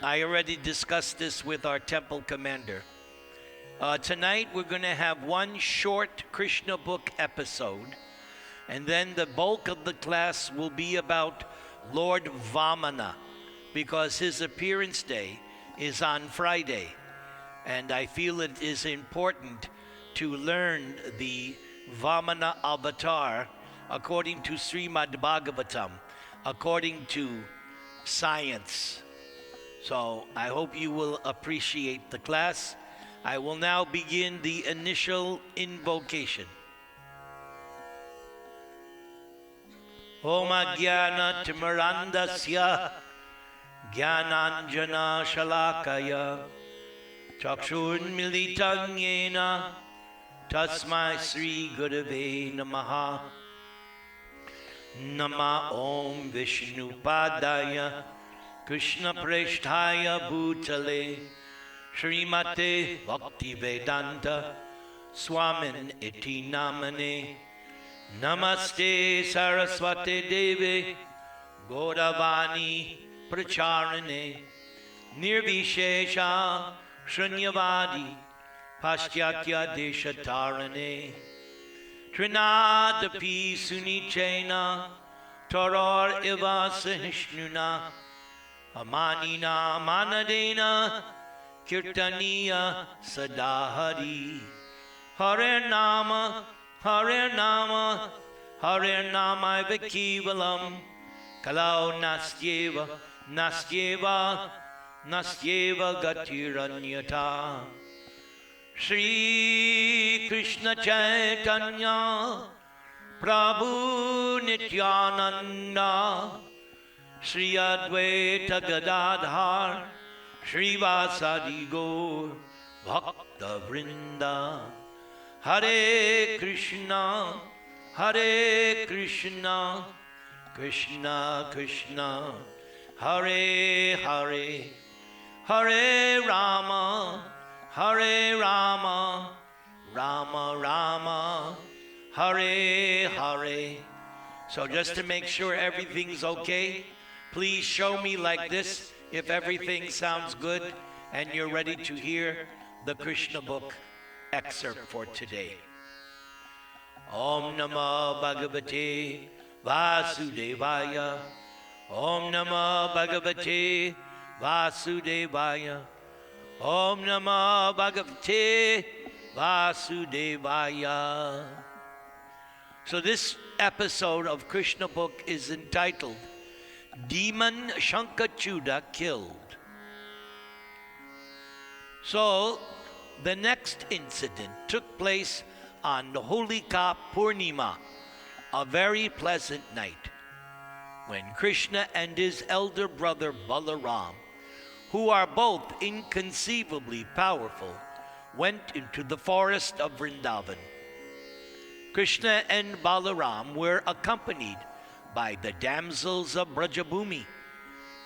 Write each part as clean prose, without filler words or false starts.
I already discussed this with our temple commander. Tonight we're going to have one short Krishna book episode, and then the bulk of the class will be about Lord Vamana, because his appearance day is on Friday, and I feel it is important to learn the Vamana avatar according to Srimad Bhagavatam, according to science. So I hope you will appreciate the class. I will now begin the initial invocation. Om Jnana Timirandasya Jnananjana Shalakaya Chakshurmilitam Yena Tasmai Sri Gurave Namaha. Nama Om Vishnu Padaya Krishna Presthaya Bhutale Srimate Bhakti Vedanta Swamin Iti Namane. Namaste Saraswate Deve Gauravani Pracharane Nirvishesha Shunyavadi Paschatya Deshatarane Trinadapi Sunichena Tarar Iva Sahishnuna Amanina Manadena Kirtaniya Sadahari Hare Nama Hare Nama Hare Nama Vikivalam Kalau Nastyeva Nastyeva Nastyeva Gatiranyata Shri Krishna Chaitanya Prabhu Nityananda Shri Advaita Gadadhar Shri Vasadi Gaur Bhakta Vrinda Hare Krishna Krishna Krishna Hare Hare Hare Rama Rama Rama Hare Hare. So just to make sure everything's okay, please show me like this if everything sounds good and you're ready to hear the Krishna book excerpt for today. Om Namah Bhagavate Vasudevaya. Om Namah Bhagavate Vasudevaya. Om Namah Bhagavate Vasudevaya. So this episode of Krishna book is entitled Demon Shankachuda Killed. So the next incident took place on the Holika Purnima, a very pleasant night, when Krishna and his elder brother Balaram, who are both inconceivably powerful, went into the forest of Vrindavan. Krishna and Balaram were accompanied by the damsels of Brajabhumi,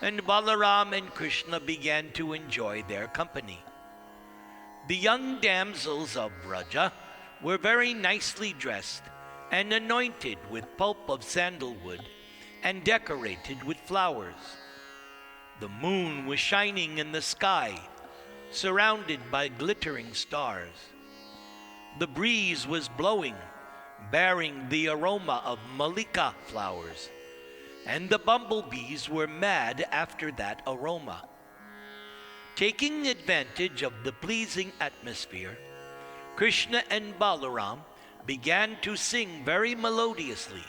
and Balaram and Krishna began to enjoy their company. The young damsels of Braja were very nicely dressed and anointed with pulp of sandalwood and decorated with flowers. The moon was shining in the sky, surrounded by glittering stars. The breeze was blowing, bearing the aroma of malika flowers, and the bumblebees were mad after that aroma. Taking advantage of the pleasing atmosphere, Krishna and Balaram began to sing very melodiously.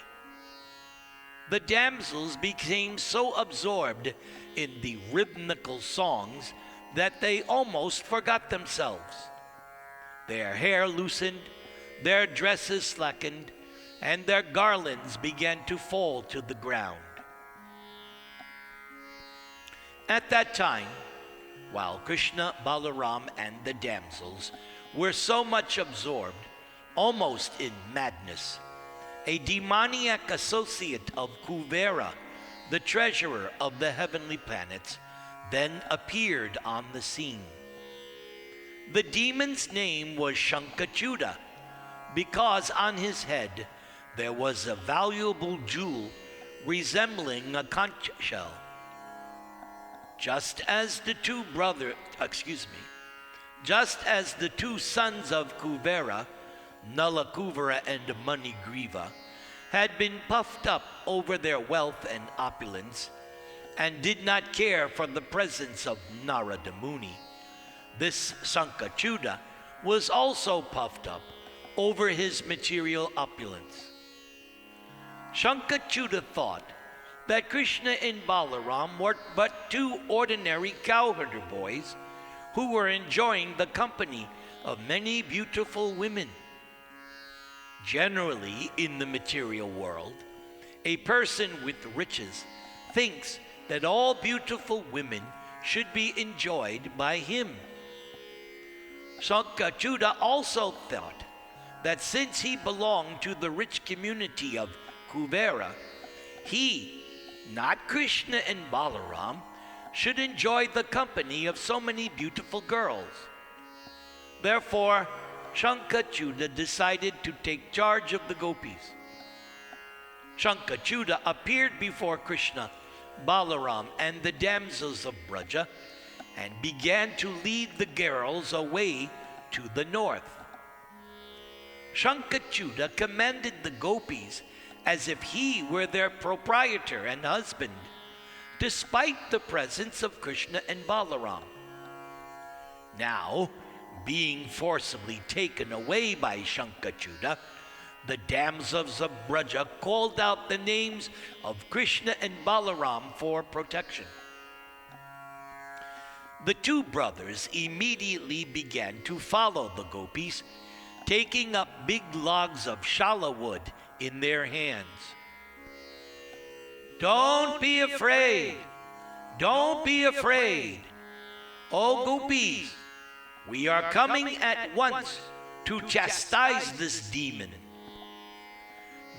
The damsels became so absorbed in the rhythmical songs that they almost forgot themselves. Their hair loosened, their dresses slackened, and their garlands began to fall to the ground. At that time, while Krishna, Balaram, and the damsels were so much absorbed, almost in madness, a demoniac associate of Kuvera, the treasurer of the heavenly planets, then appeared on the scene. The demon's name was Shankachuda, because on his head there was a valuable jewel resembling a conch shell. Just as the just as the two sons of Kuvera, Nalakuvara and Manigriva, had been puffed up over their wealth and opulence, and did not care for the presence of Narada Muni, this Sankachuda was also puffed up over his material opulence. Sankachuda thought that Krishna and Balaram were but two ordinary cowherder boys who were enjoying the company of many beautiful women. Generally, in the material world, a person with riches thinks that all beautiful women should be enjoyed by him. Sankachuda also thought that since he belonged to the rich community of Kuvera, he, not Krishna and Balaram, should enjoy the company of so many beautiful girls. Therefore, Sankachuda decided to take charge of the gopis. Sankachuda appeared before Krishna, Balaram, and the damsels of Braja, and began to lead the girls away to the north. Sankachuda commanded the gopis as if he were their proprietor and husband, despite the presence of Krishna and Balaram. Now, being forcibly taken away by Sankachuda, the damsels of Braja called out the names of Krishna and Balaram for protection. The two brothers immediately began to follow the gopis, taking up big logs of shala wood in their hands. "Don't be afraid! Don't be afraid! O gopis, we are coming at once to chastise this demon."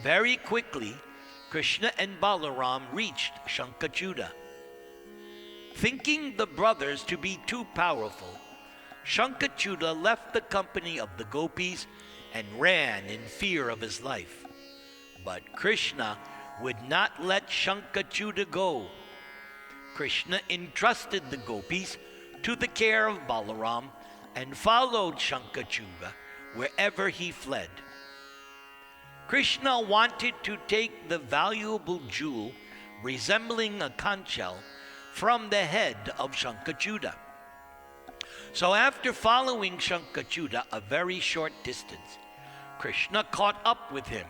Very quickly, Krishna and Balaram reached Sankachuda. Thinking the brothers to be too powerful, Sankachuda left the company of the gopis and ran in fear of his life. But Krishna would not let Sankachuda go. Krishna entrusted the gopis to the care of Balaram and followed Sankachuda wherever he fled. Krishna wanted to take the valuable jewel resembling a conch shell from the head of Sankachuda. So after following Sankachuda a very short distance, Krishna caught up with him.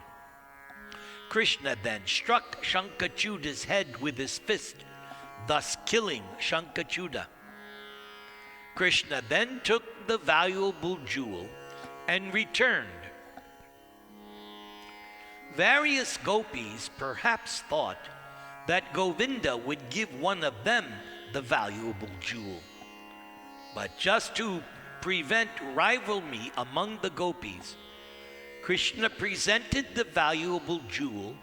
Krishna then struck Sankachuda's head with his fist, thus killing Sankachuda. Krishna then took the valuable jewel and returned. Various gopis perhaps thought that Govinda would give one of them the valuable jewel. But just to prevent rivalry among the gopis, Krishna presented the valuable jewel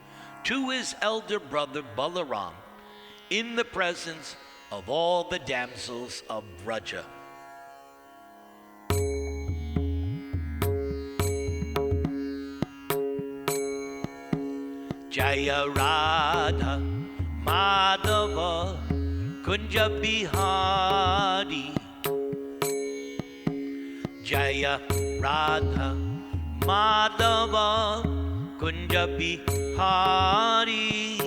to his elder brother Balaram in the presence of all the damsels of Braja. Jaya Radha Madhava Kunja Bihari, Jaya Radha Madhava Kunja Bihari,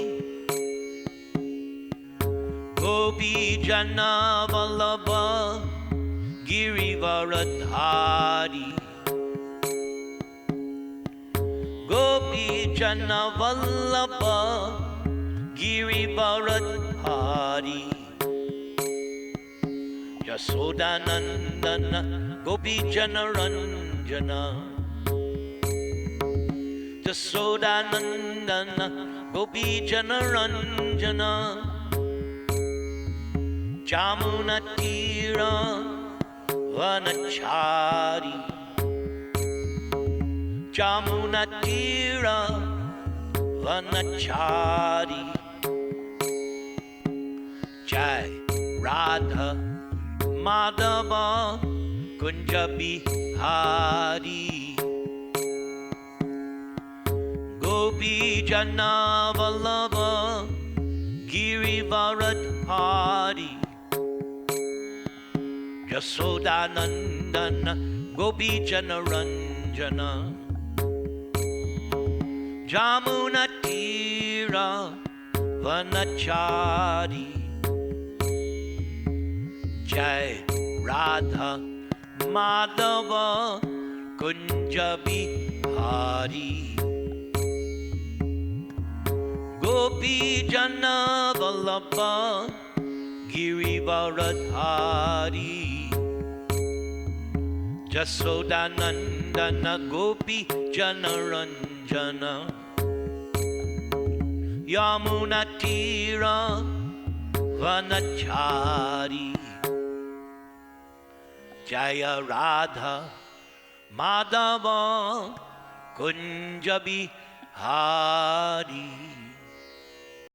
Gopi Jana Vallabha Girivaradhari, Gopi Jana Vallabha Girivaradhari, Yasodanandana Gopi Jana Ranjana, Yasodanandana Gopi Jana Ranjana, Jamuna Tira Vanachari, Jamuna Tira Vanachari, Jai Radha Madhava Kunja Bihari, Gopi Jana Vallabha Girivaradhari, Jasodanandana Gopi Janaranjana Jamunatira Vanachari Jai Radha Madhava Kunja Bihari Gopi Jana Vallabha Girivaradhari Jasodanandana Gopi Janaranjana Yamunatira Vanachari Jaya Radha Madhava Kunja Bihari